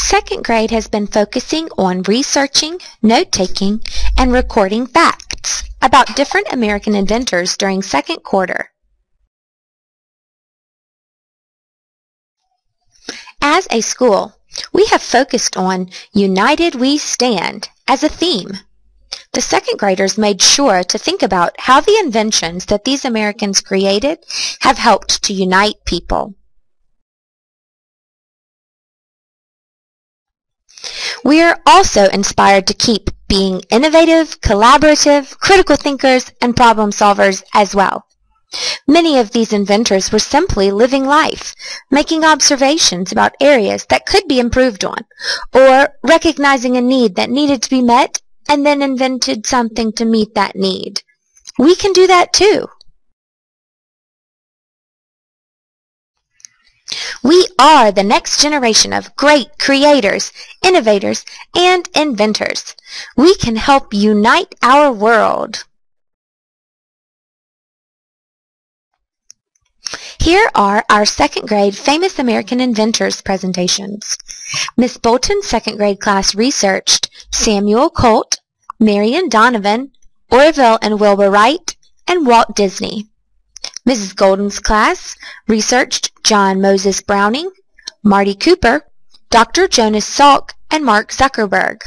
Second grade has been focusing on researching, note-taking, and recording facts about different American inventors during second quarter. As a school, we have focused on United We Stand as a theme. The second graders made sure to think about how the inventions that these Americans created have helped to unite people. We are also inspired to keep being innovative, collaborative, critical thinkers, and problem solvers as well. Many of these inventors were simply living life, making observations about areas that could be improved on, or recognizing a need that needed to be met and then invented something to meet that need. We can do that too. We are the next generation of great creators, innovators, and inventors. We can help unite our world. Here are our second grade Famous American Inventors presentations. Miss Bolton's second grade class researched Samuel Colt, Marion Donovan, Orville and Wilbur Wright, and Walt Disney. Mrs. Golden's class researched John Moses Browning, Marty Cooper, Dr. Jonas Salk, and Mark Zuckerberg.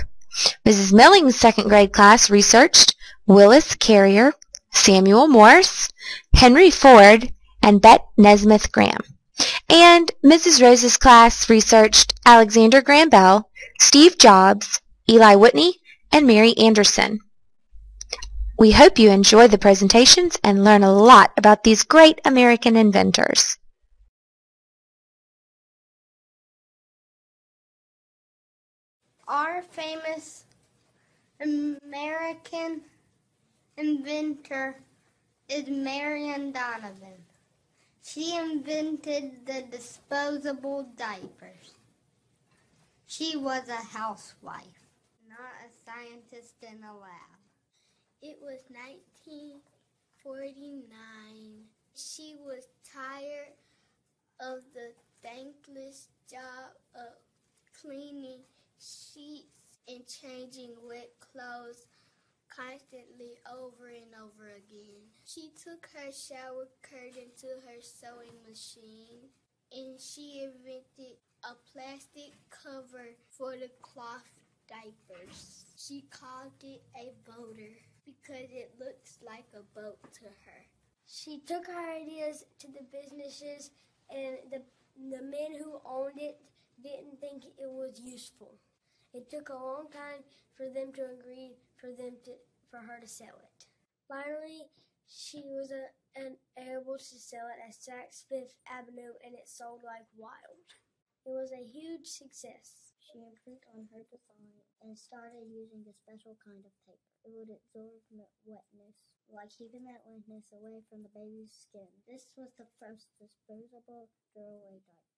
Mrs. Milling's second grade class researched Willis Carrier, Samuel Morse, Henry Ford, and Bet Nesmith Graham. And Mrs. Rose's class researched Alexander Graham Bell, Steve Jobs, Eli Whitney, and Mary Anderson. We hope you enjoy the presentations and learn a lot about these great American inventors. Our famous American inventor is Marion Donovan. She invented the disposable diapers. She was a housewife, not a scientist in a lab. It was 1949. She was tired of the thankless job of cleaning sheets and changing wet clothes constantly over and over again. She took her shower curtain to her sewing machine and she invented a plastic cover for the cloth diapers. She called it a boater because it looks like a boat to her. She took her ideas to the businesses and the men who owned it didn't think it was useful. It took a long time for them to agree for her to sell it. Finally, she was able to sell it at Saks Fifth Avenue, and it sold like wild. It was a huge success. She improved on her design and started using a special kind of paper. It would absorb wetness, like keeping that wetness away from the baby's skin. This was the first disposable throwaway diaper.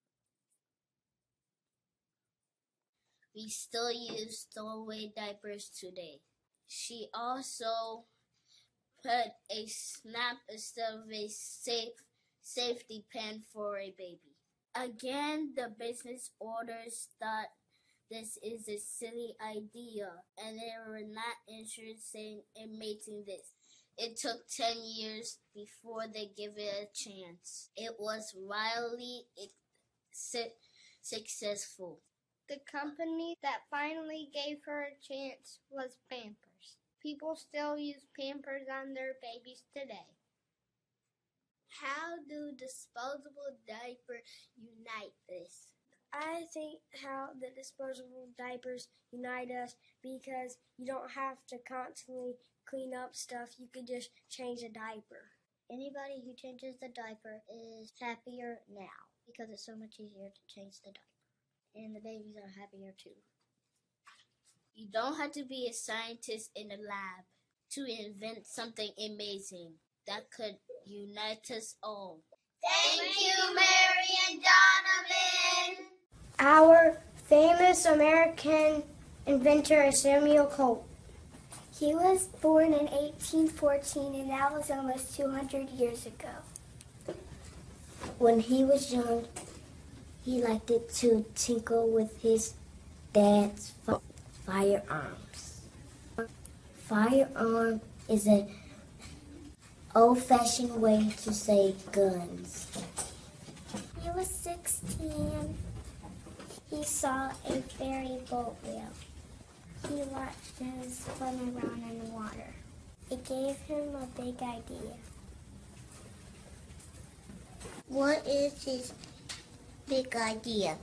We still use throwaway diapers today. She also put a snap instead of a safety pin for a baby. Again, the business owners thought this is a silly idea, and they were not interested in making this. It took 10 years before they gave it a chance. It was wildly successful. The company that finally gave her a chance was Pampers. People still use Pampers on their babies today. How do disposable diapers unite this? I think how the disposable diapers unite us because you don't have to constantly clean up stuff. You can just change a diaper. Anybody who changes the diaper is happier now because it's so much easier to change the diaper. And the babies are happier too. You don't have to be a scientist in a lab to invent something amazing that could unite us all. Thank you, Marion Donovan! Our famous American inventor is Samuel Colt. He was born in 1814, and that was almost 200 years ago. When he was young, he liked it to tinkle with his Dad's firearms. Firearm is an old-fashioned way to say guns. He was 16. He saw a ferry boat wheel. He watched it swim around in the water. It gave him a big idea. What is his big idea?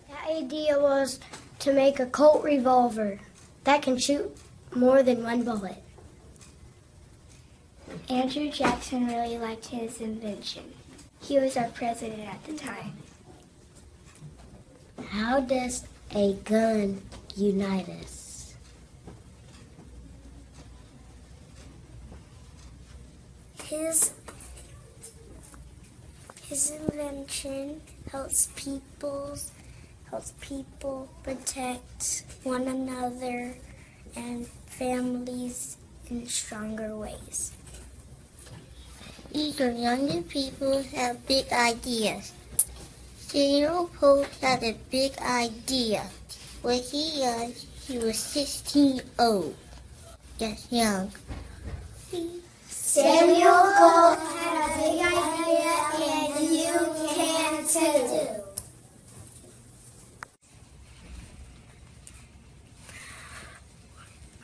The idea was to make a Colt revolver that can shoot more than one bullet. Andrew Jackson really liked his invention. He was our president at the time. How does a gun unite us? His invention helps people protect one another and families in stronger ways. These are younger people who have big ideas. Samuel Colt had a big idea. When he was 16 old. That's young. Samuel Colt had a big idea, and you can too.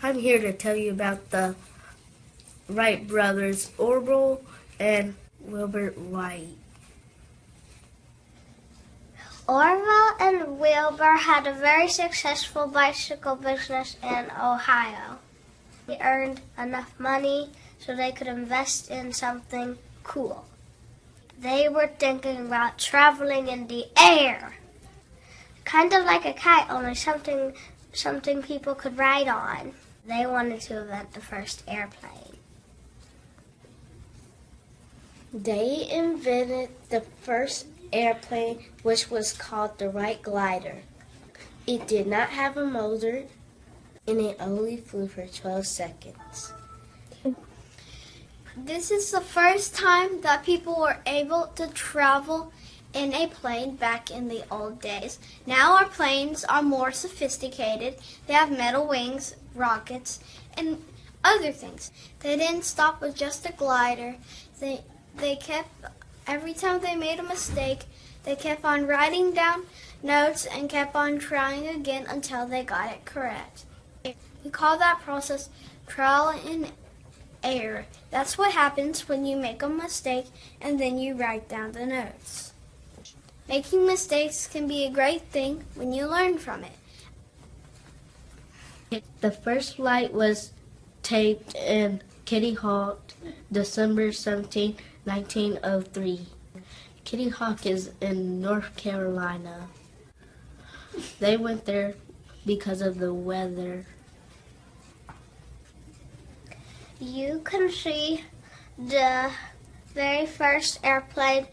I'm here to tell you about the Wright brothers, Orville and Wilbur Wright. Orville and Wilbur had a very successful bicycle business in Ohio. They earned enough money so they could invest in something cool. They were thinking about traveling in the air, kind of like a kite, only something people could ride on. They wanted to invent the first airplane. They invented the first airplane, which was called the Wright glider. It did not have a motor, and it only flew for 12 seconds. This is the first time that people were able to travel in a plane back in the old days. Now our planes are more sophisticated. They have metal wings, rockets, and other things. They didn't stop with just a glider. They kept, every time they made a mistake, they kept on writing down notes and kept on trying again until they got it correct. We call that process trial and error. That's what happens when you make a mistake and then you write down the notes. Making mistakes can be a great thing when you learn from it. The first flight was taped in Kitty Hawk, December 17, 1903. Kitty Hawk is in North Carolina. They went there because of the weather. You can see the very first airplane,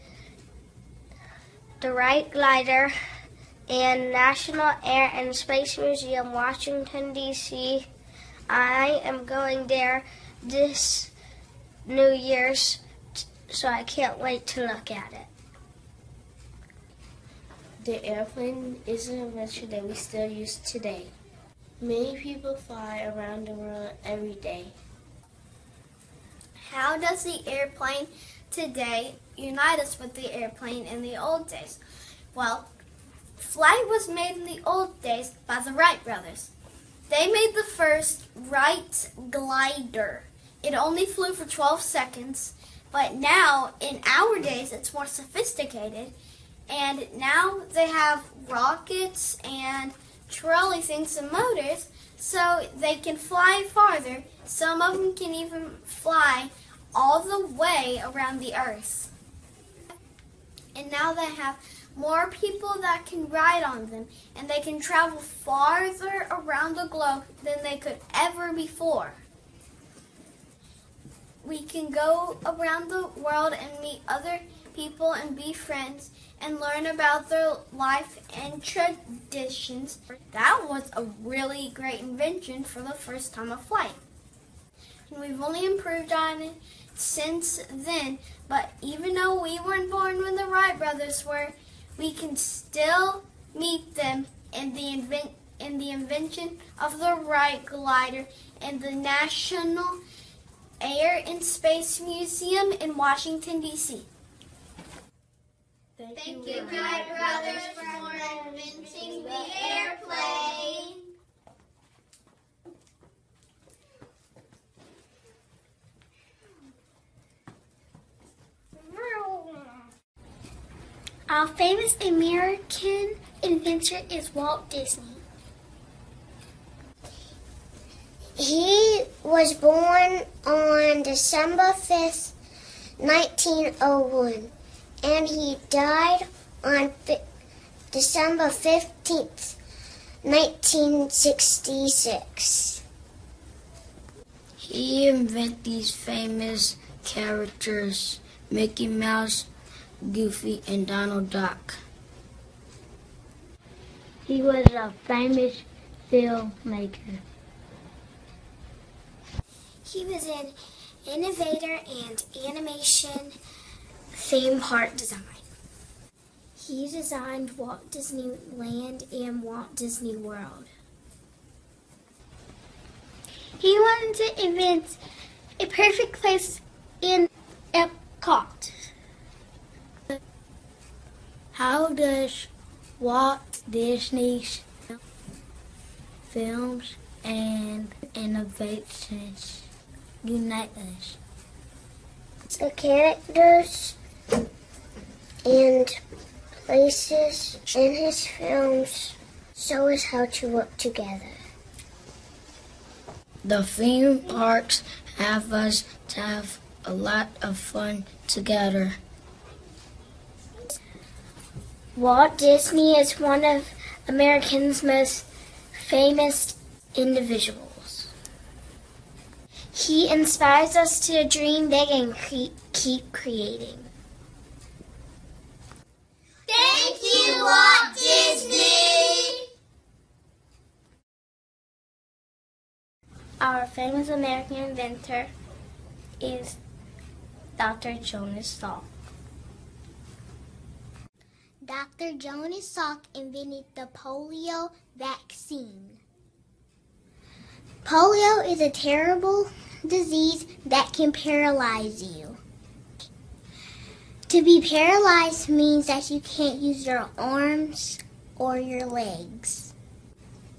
the Wright glider, in National Air and Space Museum, Washington, D.C. I am going there this New Year's, so I can't wait to look at it. The airplane is an invention that we still use today. Many people fly around the world every day. How does the airplane today unite us with the airplane in the old days? Well, flight was made in the old days by the Wright brothers. They made the first Wright glider. It only flew for 12 seconds, but now in our days it's more sophisticated, and now they have rockets and trolley things and motors so they can fly farther. Some of them can even fly all the way around the earth. And now they have more people that can ride on them, and they can travel farther around the globe than they could ever before. We can go around the world and meet other people and be friends and learn about their life and traditions. That was a really great invention for the first time of flight. And we've only improved on it since then, but even though we weren't born when the Wright brothers were, we can still meet them in the in the invention of the Wright glider in the National Air and Space Museum in Washington, D.C. Thank you, Wright brothers, for inventing the airplane. Our famous American inventor is Walt Disney. He was born on December 5th, 1901, and he died on December 15th, 1966. He invented these famous characters, Mickey Mouse, Goofy, and Donald Duck. He was a famous filmmaker. He was an innovator and animation theme park design. He designed Walt Disneyland and Walt Disney World. He wanted to invent a perfect place in Epcot. How does Walt Disney's films and innovations unite us? The characters and places in his films show us how to work together. The theme parks have us to have a lot of fun together. Walt Disney is one of America's most famous individuals. He inspires us to dream big and keep creating. Thank you, Walt Disney! Our famous American inventor is Dr. Jonas Salk. Dr. Jonas Salk invented the polio vaccine. Polio is a terrible disease that can paralyze you. To be paralyzed means that you can't use your arms or your legs,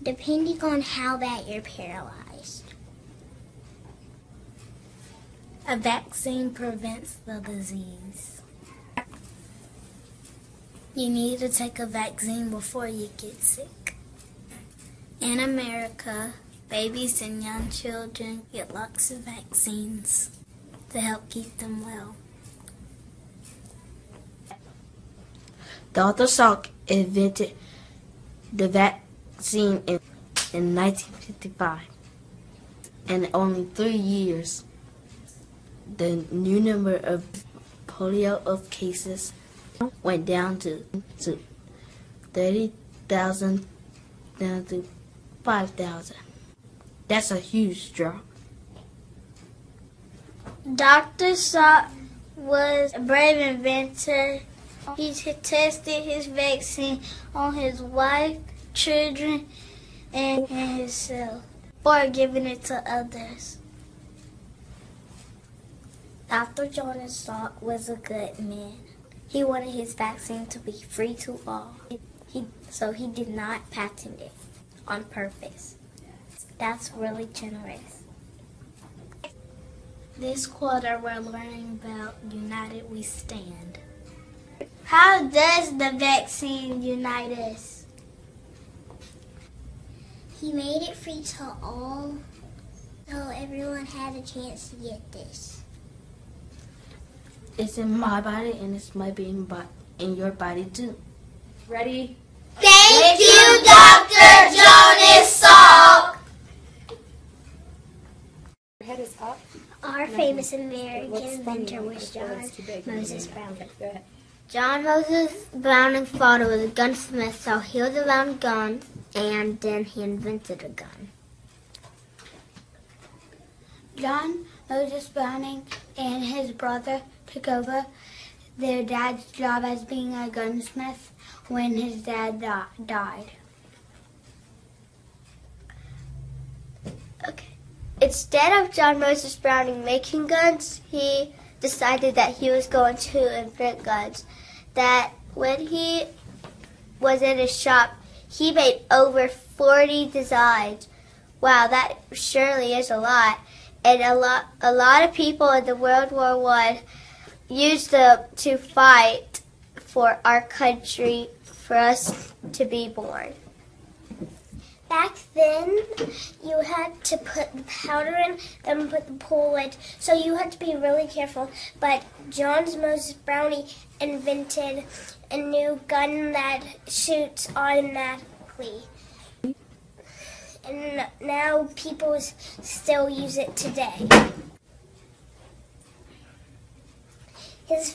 depending on how bad you're paralyzed. A vaccine prevents the disease. You need to take a vaccine before you get sick. In America, babies and young children get lots of vaccines to help keep them well. Dr. Salk invented the vaccine in 1955. In only 3 years, the new number of polio cases went down to 30,000 down to 5,000. That's a huge drop. Dr. Salk was a brave inventor. He tested his vaccine on his wife, children, and himself before giving it to others. Dr. Jonas Salk was a good man. He wanted his vaccine to be free to all, so he did not patent it on purpose. That's really generous. This quarter we're learning about United We Stand. How does the vaccine unite us? He made it free to all, so everyone had a chance to get this. It's in my body and it's might be in your body too. Ready? Thank you, Dr. Jonas Salk! Your head is up. Our famous American inventor was John Moses Brown. Go ahead. John Moses Browning's father was a gunsmith, so he was around guns, and then he invented a gun. John Moses Browning and his brother took over their dad's job as being a gunsmith when his dad died. Okay. Instead of John Moses Browning making guns, he decided that he was going to invent guns. That when he was in his shop, he made over 40 designs. Wow, that surely is a lot. And a lot of people in the World War I used them to fight for our country, for us to be born. Back then, you had to put the powder in, then put the pole in, so you had to be really careful. But John Moses Browning invented a new gun that shoots automatically. And now people still use it today. His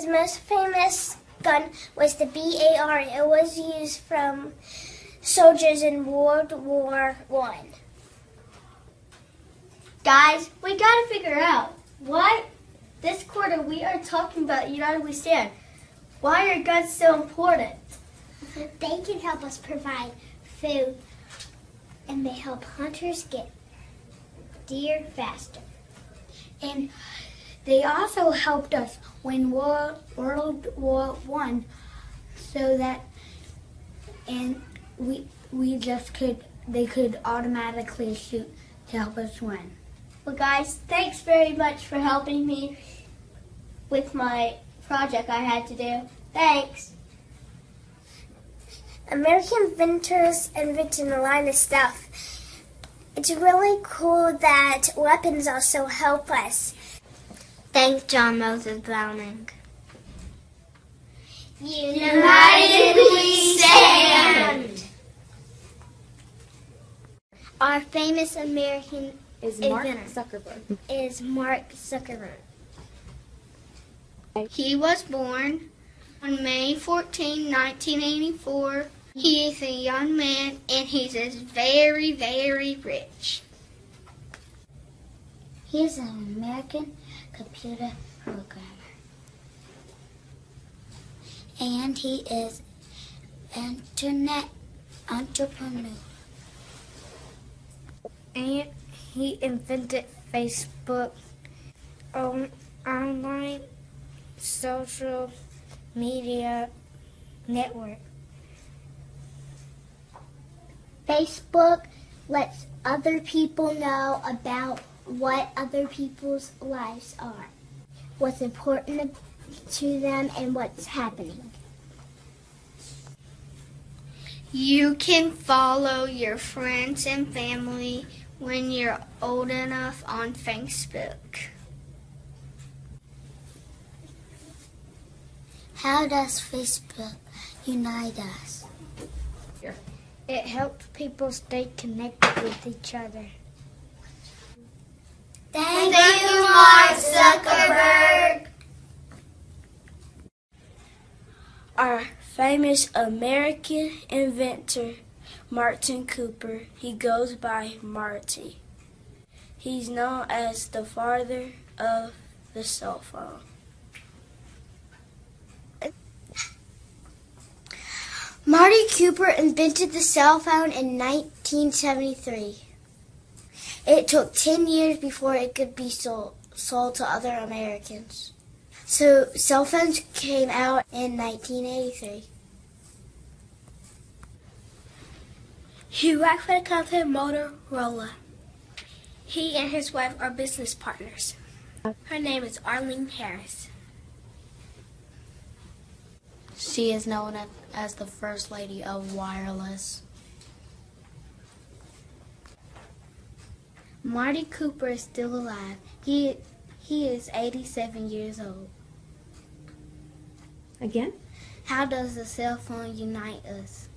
most famous gun was the BAR. It was used from soldiers in World War I. Guys, we gotta figure out why this quarter we are talking about United We Stand. Why are guns so important? They can help us provide food, and they help hunters get deer faster. And they also helped us win World War I, so that they could automatically shoot to help us win. Well, guys, thanks very much for helping me with my project I had to do. Thanks. American Inventors invented a line of stuff. It's really cool that weapons also help us. Thanks, John Moses Browning. United we stand! Our famous American Is Mark inventor Zuckerberg. is Mark Zuckerberg. He was born on May 14, 1984. He is a young man and he's very, very rich. He is an American computer programmer. And he is an internet entrepreneur. And he invented Facebook, online social media network. Facebook lets other people know about what other people's lives are, what's important to them, and what's happening. You can follow your friends and family when you're old enough on Facebook. How does Facebook unite us? It helps people stay connected with each other. Thank you, Mark Zuckerberg. Our famous American inventor, Martin Cooper, he goes by Marty. He's known as the father of the cell phone. Marty Cooper invented the cell phone in 1973. It took 10 years before it could be sold to other Americans. So cell phones came out in 1983. He worked for the company Motorola. He and his wife are business partners. Her name is Arlene Harris. She is known as the First Lady of Wireless. Marty Cooper is still alive. He is 87 years old. Again? How does the cell phone unite us?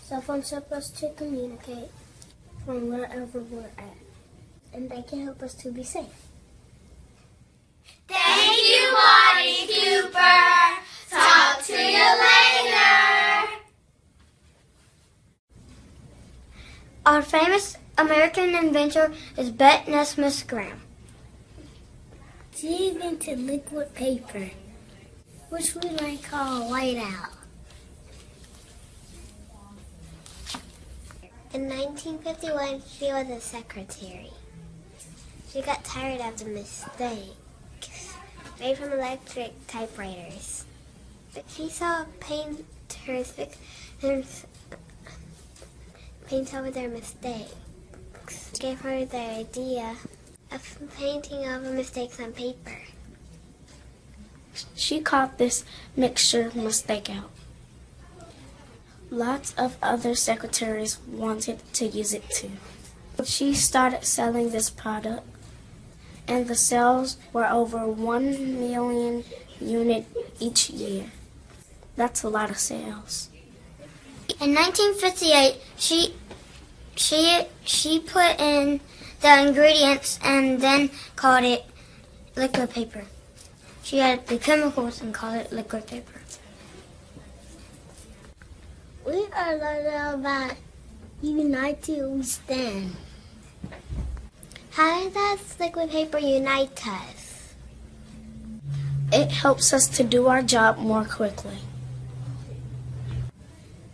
Cell phones help us to communicate from wherever we're at, and they can help us to be safe. Thank you, Marty Cooper. Talk to you later. Our famous American inventor is Bette Nesmith Graham. She invented liquid paper, which we might call a whiteout. In 1951, she was a secretary. She got tired of the mistakes made from electric typewriters. But she saw painters paint over their mistakes. It gave her the idea of painting over mistakes on paper. She called this mixture mistake out. Lots of other secretaries wanted to use it too. She started selling this product, and the sales were over 1 million units each year. That's a lot of sales. In 1958, she put in the ingredients and then called it liquid paper. She added the chemicals and called it liquid paper. We are learning about United We Stand. How does liquid paper unite us? It helps us to do our job more quickly.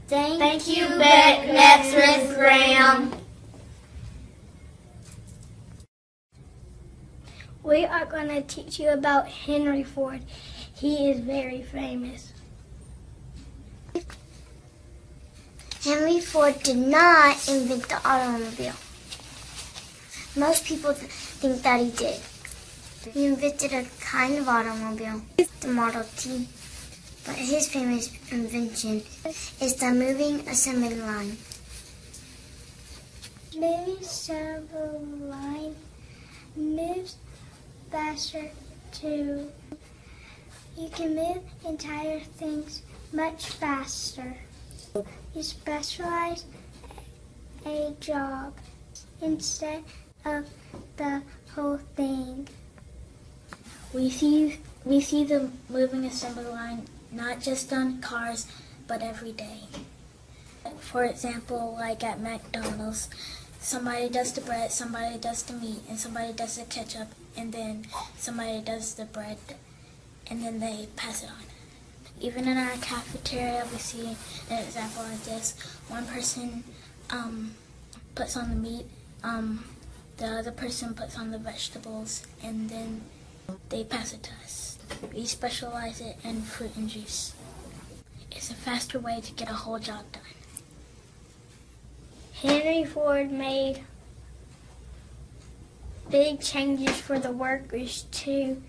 Thank you, Next, Miss Graham. We are going to teach you about Henry Ford. He is very famous. Henry Ford did not invent the automobile. Most people think that he did. He invented a kind of automobile, the Model T. But his famous invention is the moving assembly line. Moving assembly line moves faster too. You can move entire things much faster. You specialize a job instead of the whole thing. We see the moving assembly line not just on cars, but every day. For example, like at McDonald's, somebody does the bread, somebody does the meat, and somebody does the ketchup, and then somebody does the bread, and then they pass it on. Even in our cafeteria, we see an example like this. One person puts on the meat, the other person puts on the vegetables, and then they pass it to us. We specialize it in fruit and juice. It's a faster way to get a whole job done. Henry Ford made big changes for the workers too.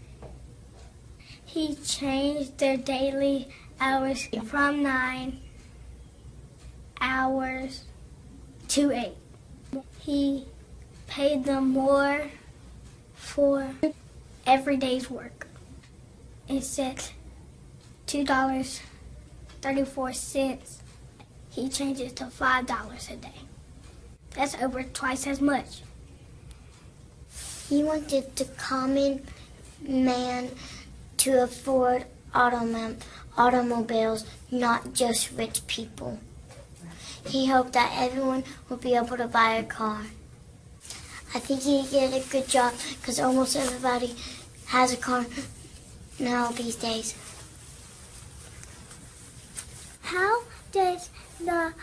He changed their daily hours from 9 hours to 8. He paid them more for every day's work. Instead $2.34, he changed it to $5 a day. That's over twice as much. He wanted the common man to afford automobiles, not just rich people. He hoped that everyone would be able to buy a car. I think he did a good job because almost everybody has a car now these days. How does the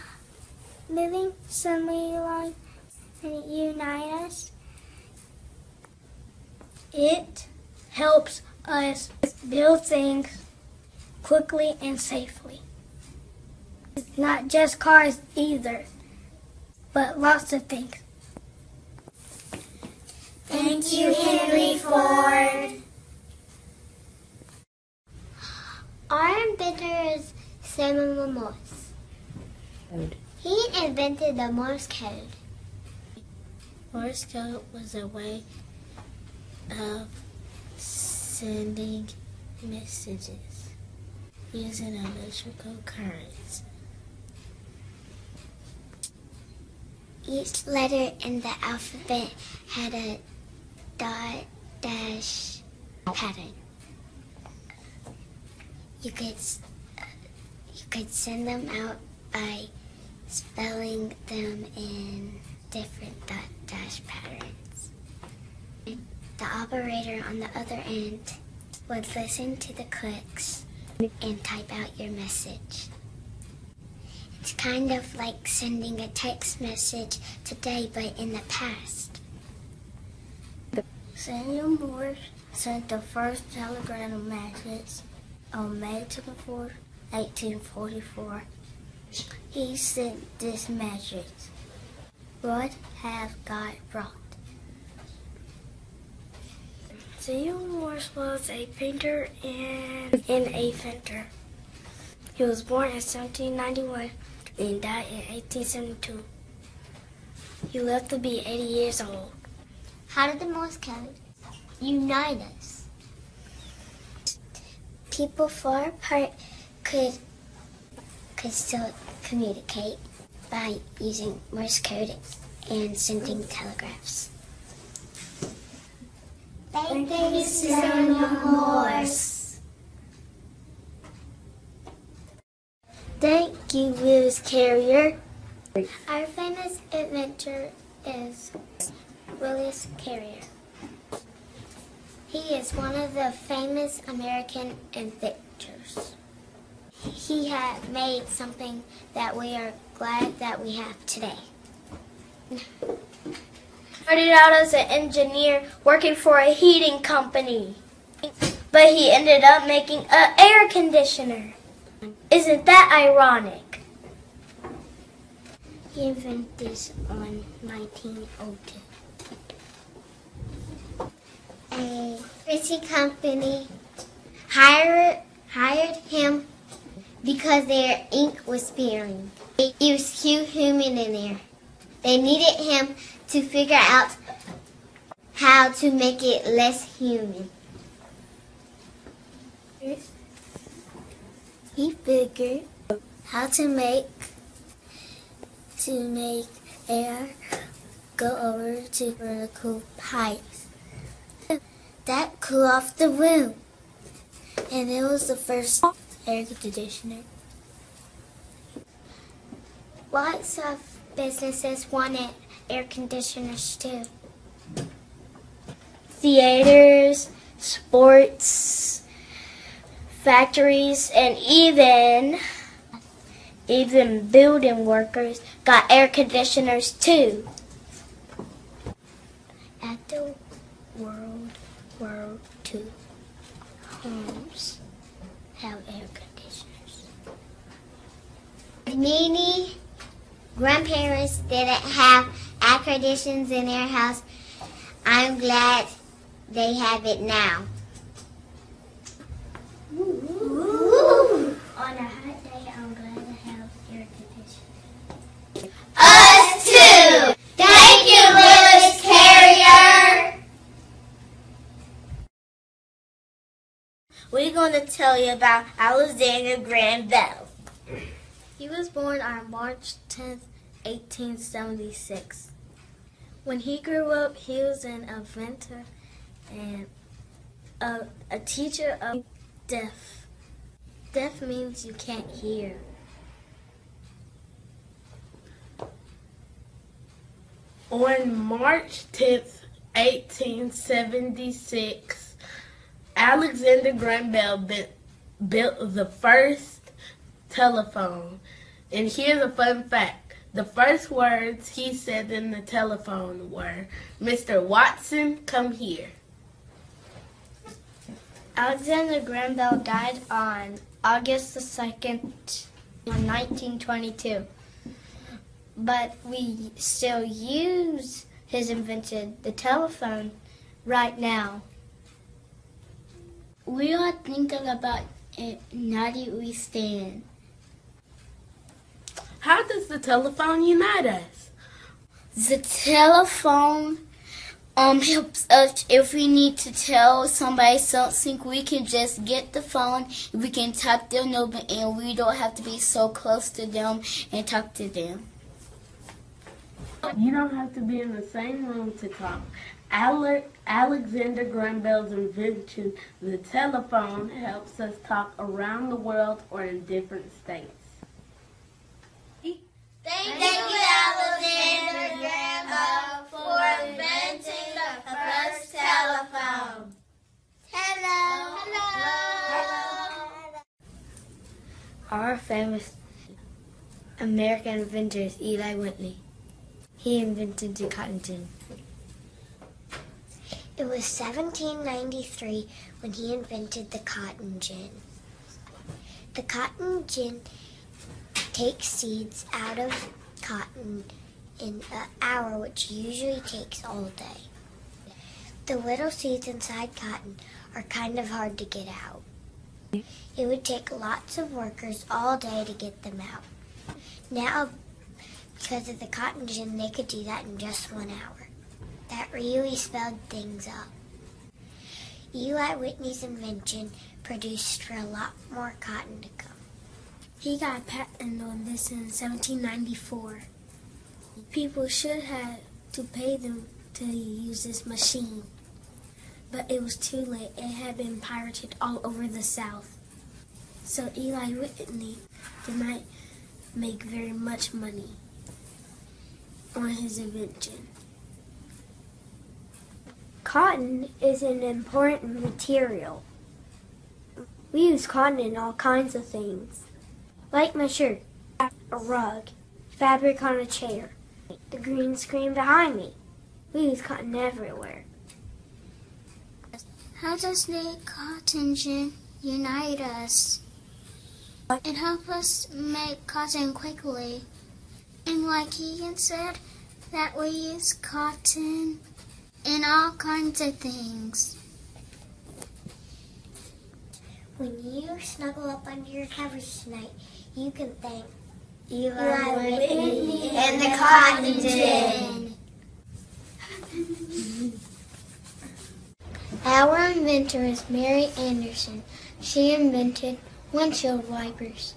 moving assembly line unite us? It helps us build things quickly and safely. Not just cars either, but lots of things. Thank you, Henry Ford. Our inventor is Samuel Morse. He invented the Morse code. Morse code was a way of sending messages using electrical currents. Each letter in the alphabet had a dot dash pattern. You could send them out by spelling them in different dot dash patterns. The operator on the other end would listen to the clicks and type out your message. It's kind of like sending a text message today, but in the past. Samuel Morse sent the first telegram message on May 24, 1844. He sent this message: "What have God brought?" Samuel Morse was a painter and an inventor. He was born in 1791 and died in 1872. He lived to be 80 years old. How did the Morse code unite us? People far apart could still communicate by using Morse code and sending telegraphs. Thank you, Samuel Morse. Thank you, Lewis Carrier. Our famous inventor is Willis Carrier. He is one of the famous American inventors. He had made something that we are glad that we have today. Started out as an engineer working for a heating company, but he ended up making an air conditioner. Isn't that ironic? He invented this on 1902. A pretty company hired him because their ink was sparing. They used too human in there. They needed him to figure out how to make it less human. He figured how to make air go over to vertical pipes that cool off the room. And it was the first air conditioner. Lots of businesses wanted air conditioners too. Theaters, sports, factories, and even building workers got air conditioners too. After World War II, homes have air conditioners. Many grandparents didn't have air conditioners in their house. I'm glad they have it now. Woo! On a hot day, I'm glad to have air conditioning. Us too! Thank you, Lewis Carrier! We're going to tell you about Alexander Graham Bell. He was born on March 10th, 1876. When he grew up, he was an inventor and a teacher of deaf. Deaf means you can't hear. On March 10th, 1876, Alexander Graham Bell built the first telephone. And here's a fun fact. The first words he said in the telephone were, "Mr. Watson, come here." Alexander Graham Bell died on August the 2nd, 1922. But we still use his invention, the telephone, right now. We are thinking about United We Stand. How does the telephone unite us? The telephone helps us if we need to tell somebody something. We can just get the phone, we can tap their number, and we don't have to be so close to them and talk to them. You don't have to be in the same room to talk. Alexander Graham Bell's invention, the telephone, helps us talk around the world or in different states. Thank you, Alexander Graham Bell, for inventing the first telephone. Hello. Our famous American Inventors, Eli Whitney. He invented the cotton gin. It was 1793 when he invented the cotton gin. The cotton gin takes seeds out of cotton in an hour, which usually takes all day. The little seeds inside cotton are kind of hard to get out. It would take lots of workers all day to get them out. Now, because of the cotton gin, they could do that in just 1 hour. That really spelled things up. Eli Whitney's invention produced for a lot more cotton to come. He got a patent on this in 1794. People should have to pay them to use this machine. But it was too late. It had been pirated all over the South. So Eli Whitney did not make very much money on his invention. Cotton is an important material. We use cotton in all kinds of things. Like my shirt, a rug, fabric on a chair, the green screen behind me. We use cotton everywhere. How does the cotton gin unite us? It helps us make cotton quickly. And like Egan said, that we use cotton in all kinds of things. When you snuggle up under your covers tonight, you can thank Eli Whitney and the cotton gin. Our inventor is Mary Anderson. She invented windshield wipers.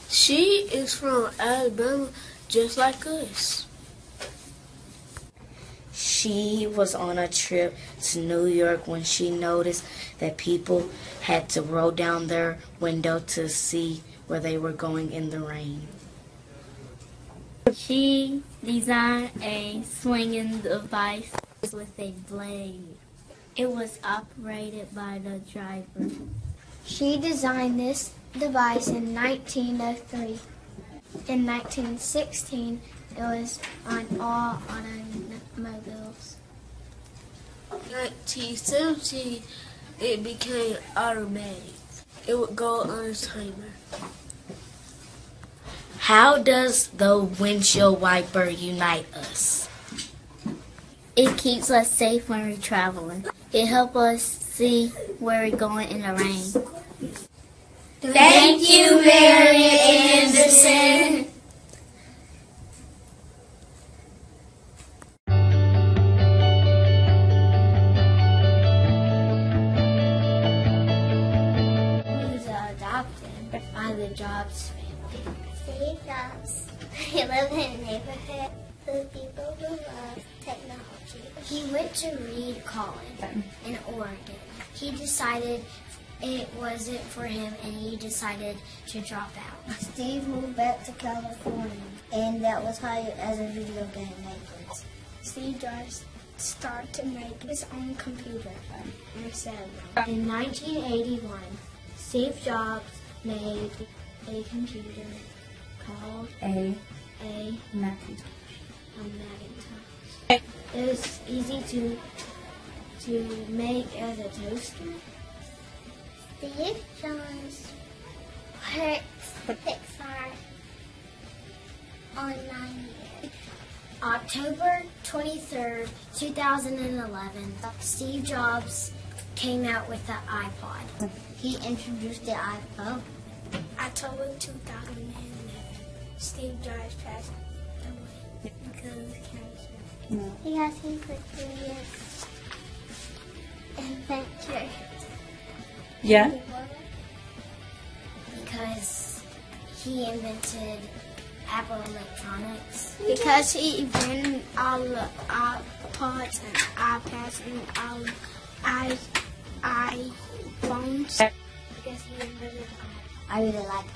She is from Alabama, just like us. She was on a trip to New York when she noticed that people had to roll down their window to see where they were going in the rain. She designed a swinging device with a blade. It was operated by the driver. She designed this device in 1903. In 1916, it was on all automobiles. 1917, it became automatic. It would go on a timer. How does the windshield wiper unite us? It keeps us safe when we're traveling. It helps us see where we're going in the rain. Thank you, Mary Anderson. He was adopted by the Jobs family. Steve Jobs. He lived in a neighborhood of people who love technology. He went to Reed College in Oregon. He decided it wasn't for him, and he decided to drop out. Steve moved back to California, and that was hired as a video game maker. Steve Jobs started to make his own computer. In 1981, Steve Jobs made a computer called A a Macintosh. Macintosh. It was easy to make as a toaster. Steve Jobs put Pixar on 9 years. October 23rd, 2011, Steve Jobs came out with the iPod. He introduced the iPhone. October 2011, Steve Jobs passed away because of cancer. Because he could be an inventor. Yeah. Because he invented Apple Electronics. Because he invented all the iPods and iPads and all iPhones. Because he invented I really like